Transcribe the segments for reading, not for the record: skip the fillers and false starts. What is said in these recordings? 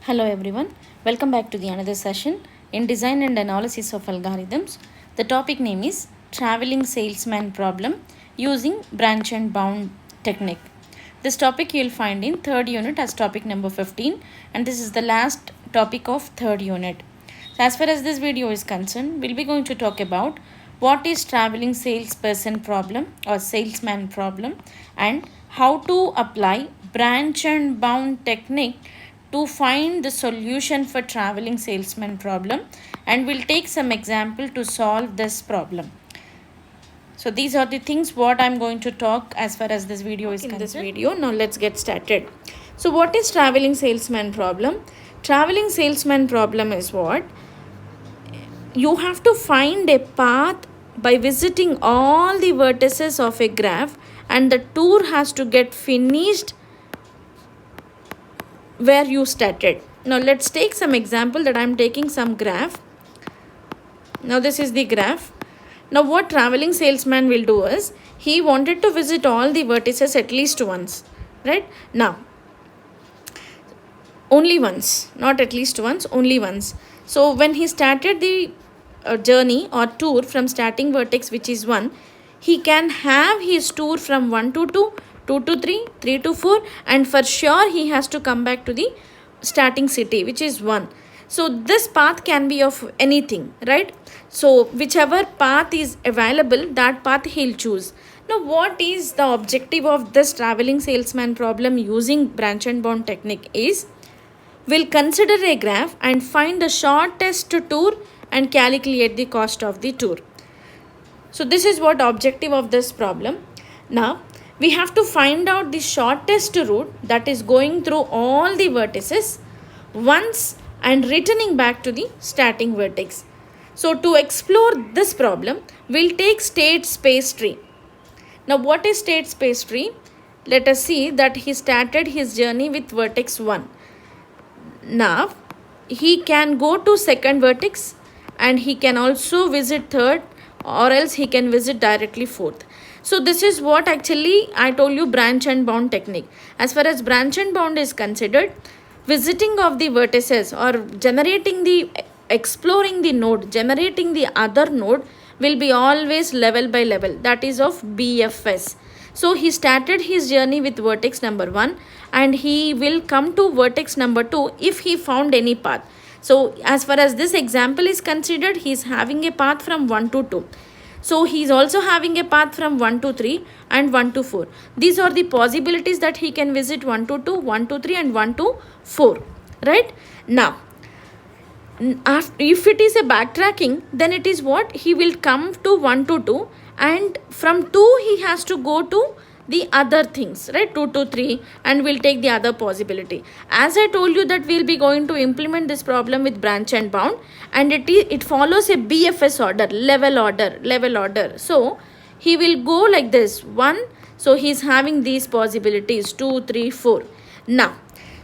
Hello everyone, welcome back to the another session in design and analysis of algorithms. The topic name is traveling salesman problem using branch and bound technique. This topic you will find in third unit as topic number 15, and this is the last topic of third unit. So as far as this video is concerned, we'll be going to talk about what is traveling salesperson problem or salesman problem and how to apply branch and bound technique to find the solution for traveling salesman problem, and we'll take some example to solve this problem. So these are the things what I'm going to talk as far as this video is concerned. In this video, now let's get started. So what is traveling salesman problem? Traveling salesman problem is what? You have to find a path by visiting all the vertices of a graph, and the tour has to get finished where you started. Now let's take some example that I'm taking some graph. Now this is the graph. Now what traveling salesman will do is, he wanted to visit all the vertices at least once, right? Now, only once, not at least once, only once. So when he started the journey or tour from starting vertex, which is 1, he can have his tour from 1 to 2, 2 to 3, 3 to 4, and for sure he has to come back to the starting city, which is 1. So this path can be of anything, right? So whichever path is available, that path he'll choose. Now what is the objective of this traveling salesman problem using branch and bound technique is, we'll consider a graph and find the shortest tour and calculate the cost of the tour. So this is what objective of this problem. Now we have to find out the shortest route that is going through all the vertices once and returning back to the starting vertex. So to explore this problem, we'll take state space tree. Now what is state space tree? Let us see that he started his journey with vertex 1. Now he can go to second vertex, and he can also visit third, or else he can visit directly fourth. So this is what actually I told you, branch and bound technique. As far as branch and bound is considered, visiting of the vertices or generating the exploring the node, generating the other node will be always level by level, that is of BFS. So he started his journey with vertex number 1, and he will come to vertex number 2 if he found any path. So as far as this example is considered, he is having a path from 1 to 2. So he is also having a path from 1 to 3 and 1 to 4. These are the possibilities that he can visit 1 to 2, 1 to 3 and 1 to 4. Right? Now, if it is a backtracking, then it is what? He will come to 1 to 2, and from 2 he has to go to the other things, right? 2 to 3, and we'll take the other possibility. As I told you that we'll be going to implement this problem with branch and bound, and it follows a BFS order, level order. So he will go like this, 1. So he's having these possibilities, 2, 3, 4. Now,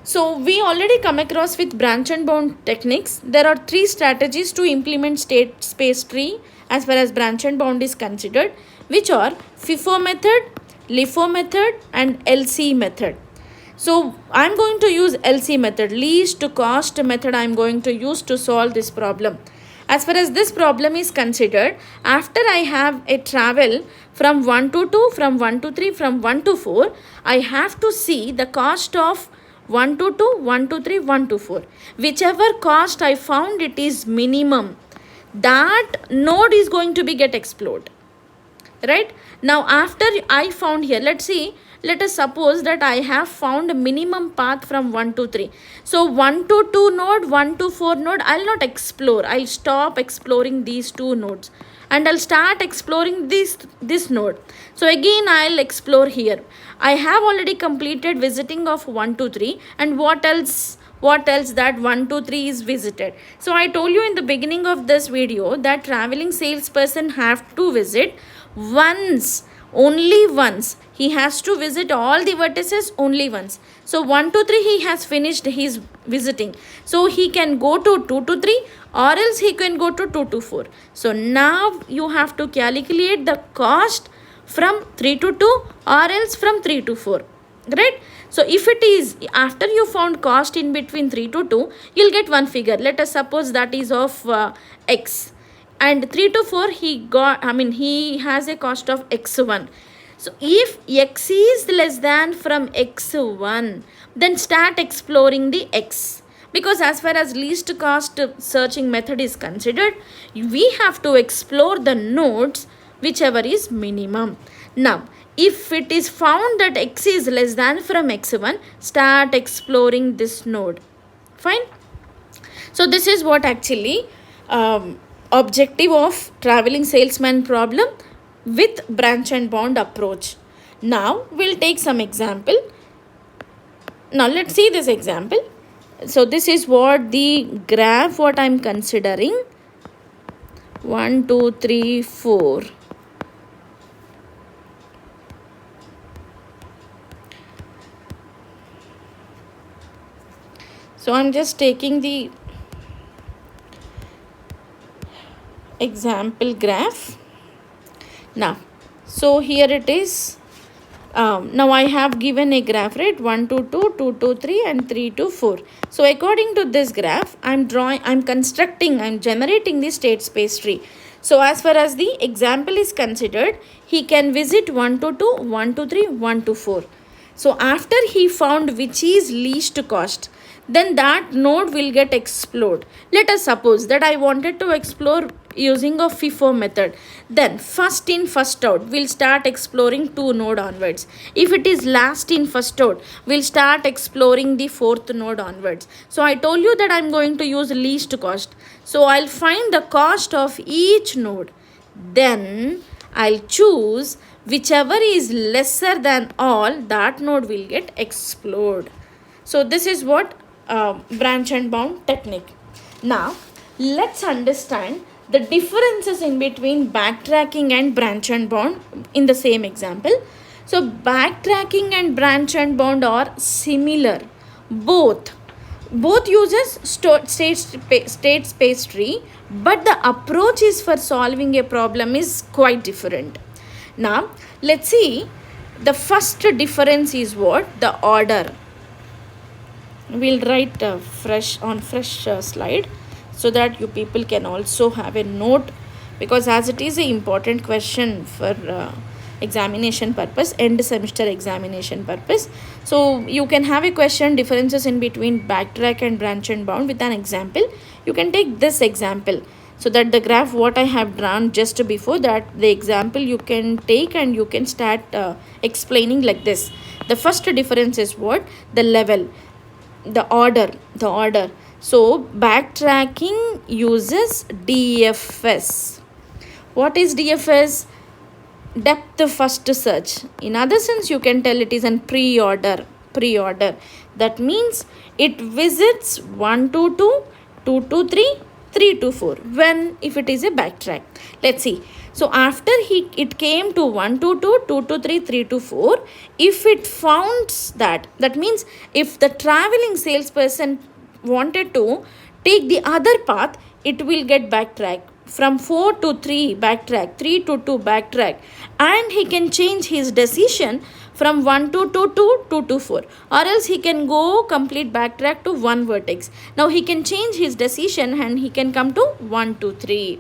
so we already come across with branch and bound techniques. There are 3 strategies to implement state space tree as far as branch and bound is considered, which are FIFO method, LIFO method and LC method. So I'm going to use LC method, least cost method I'm going to use to solve this problem. As far as this problem is considered, after I have a travel from 1 to 2, from 1 to 3, from 1 to 4, I have to see the cost of 1 to 2, 1 to 3, 1 to 4. Whichever cost I found it is minimum, that node is going to be get explored. Right? Now after I found here, let us suppose that I have found a minimum path from 1 to 3. So 1 to 2 node, 1 to 4 node, I'll not explore. I'll stop exploring these 2 nodes, and I'll start exploring this node. So again I'll explore here. I have already completed visiting of 1 to 3, and what else that 1 to 3 is visited. So I told you in the beginning of this video that traveling salesperson have to visit once, only once. He has to visit all the vertices only once. So 1 to 3 he has finished his visiting. So he can go to 2 to 3, or else he can go to 2 to 4. So now you have to calculate the cost from 3 to 2 or else from 3 to 4. Right? So if it is after you found cost in between 3 to 2, you'll get one figure. Let us suppose that is of x, and 3 to 4 he has a cost of x1. So if x is less than from x1, then start exploring the x, because as far as least cost searching method is considered, we have to explore the nodes whichever is minimum. Now if it is found that x is less than from x1, start exploring this node. Fine. So this is what actually objective of traveling salesman problem with branch and bound approach. Now we'll take some example. Now let's see this example. So this is what the graph what I'm considering. 1, 2, 3, 4. So I'm just taking the example graph. Now, so here it is. Now I have given a graph, right? 1 to 2, 2 to 3 and 3 to 4. So according to this graph, I'm generating the state space tree. So as far as the example is considered, he can visit 1 to 2, 1 to 3, 1 to 4. So after he found which is least cost, then that node will get explored. Let us suppose that I wanted to explore using a FIFO method. Then first in first out, we'll start exploring 2 node onwards. If it is last in first out, we'll start exploring the 4th node onwards. So I told you that I'm going to use least cost. So I'll find the cost of each node. Then I'll choose whichever is lesser than all, that node will get explored. So this is what branch and bound technique. Now let's understand the differences in between backtracking and branch and bound in the same example. So backtracking and branch and bound are similar. Both uses state space tree, but the approach is for solving a problem is quite different. Now let's see, the first difference is what? The order. We'll write fresh slide so that you people can also have a note, because as it is an important question for examination purpose, end semester examination purpose. So you can have a question differences in between backtrack and branch and bound with an example. You can take this example, so that the graph what I have drawn just before that, the example you can take and you can start explaining like this. The first difference is what? The level, the order. So backtracking uses DFS. What is DFS? Depth first search. In other sense, you can tell it is an pre-order. That means it visits 1 to 2, 2 to 3, 3 to 4. When? If it is a backtrack. Let's see. So after it came to 1 to 2, 2 to 3, 3 to 4, if it founds that means if the traveling salesperson wanted to take the other path, it will get backtrack. From 4 to 3 backtrack, 3 to 2 backtrack, and he can change his decision from 1 to 2 to 2 to 4, or else he can go complete backtrack to 1 vertex. Now he can change his decision and he can come to 1 to 3.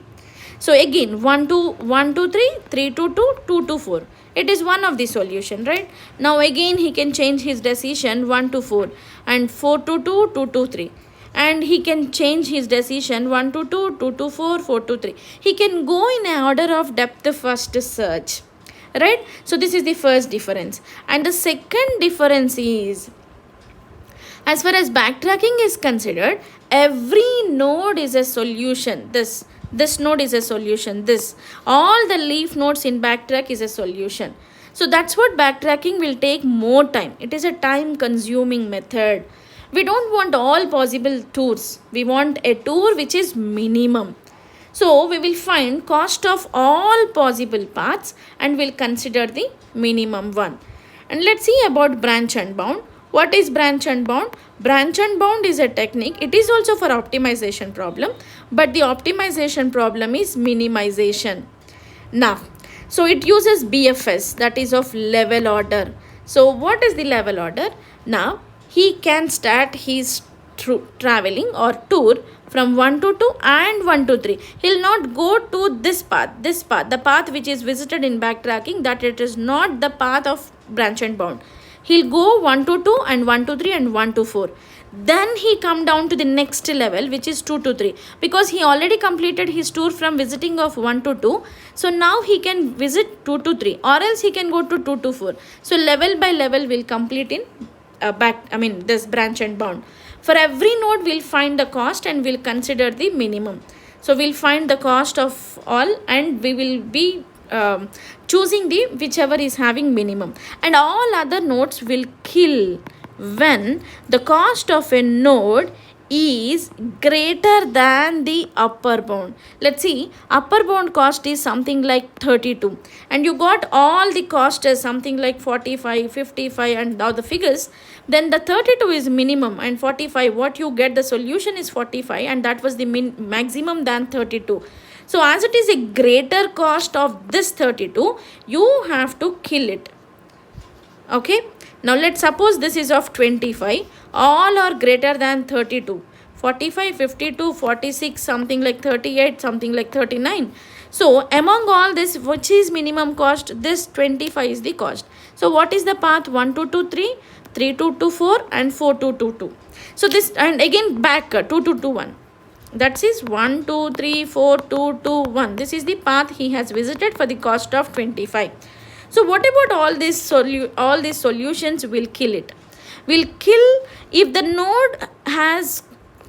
So again 1 to 3, 3 to 2, 2 to 4. It is one of the solution, right? Now again he can change his decision 1 to 4 and 4 to 2, 2 to 3. And he can change his decision 1 to 2, 2 to 4, 4 to 3. He can go in order of depth first search, right? So this is the first difference. And the second difference is, as far as backtracking is considered, every node is a solution. This node is a solution. All the leaf nodes in backtrack is a solution. So that's what backtracking will take more time. It is a time consuming method. We don't want all possible tours. We want a tour which is minimum. So we will find cost of all possible paths and we'll consider the minimum one. And let's see about branch and bound. What is branch and bound? Branch and bound is a technique. It is also for optimization problem, but the optimization problem is minimization. Now, so it uses BFS, that is of level order. So what is the level order? Now he can start his traveling or tour from 1 to 2 and 1 to 3. He'll not go to this path, the path which is visited in backtracking, that it is not the path of branch and bound. He'll go 1 to 2 and 1 to 3 and 1 to 4. Then he come down to the next level, which is 2 to 3, because he already completed his tour from visiting of 1 to 2. So now he can visit 2 to 3, or else he can go to 2 to 4. So level by level will complete in this branch and bound. For every node we'll find the cost and we'll consider the minimum. So we'll find the cost of all and we will be choosing the whichever is having minimum, and all other nodes will kill when the cost of a node is greater than the upper bound. Let's see, upper bound cost is something like 32 and you got all the cost as something like 45, 55 and now the figures. Then the 32 is minimum and 45, what you get the solution is 45, and that was the maximum than 32. So as it is a greater cost of this 32, you have to kill it. Okay, now let's suppose this is of 25, all are greater than 32, 45, 52, 46, something like 38, something like 39. So among all this, which is minimum cost? This 25 is the cost. So what is the path? 1 to 2, 3, 3 to 2, 4 and 4 to 2, 2. So this, and again back 2 to 2, 1. That is 1, 2, 3, 4, 2, 2, 1. This is the path he has visited for the cost of 25. So what about all these solutions will kill it? Will kill if the node has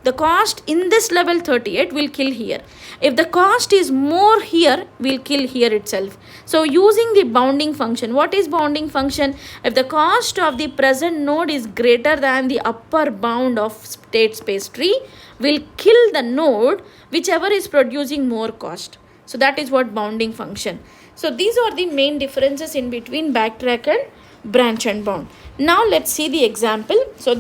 the cost in this level 38, will kill here. If the cost is more here, will kill here itself. So using the bounding function, what is bounding function? If the cost of the present node is greater than the upper bound of state space tree, will kill the node whichever is producing more cost. So that is what bounding function. So these are the main differences in between backtrack and branch and bound. Now let's see the example. So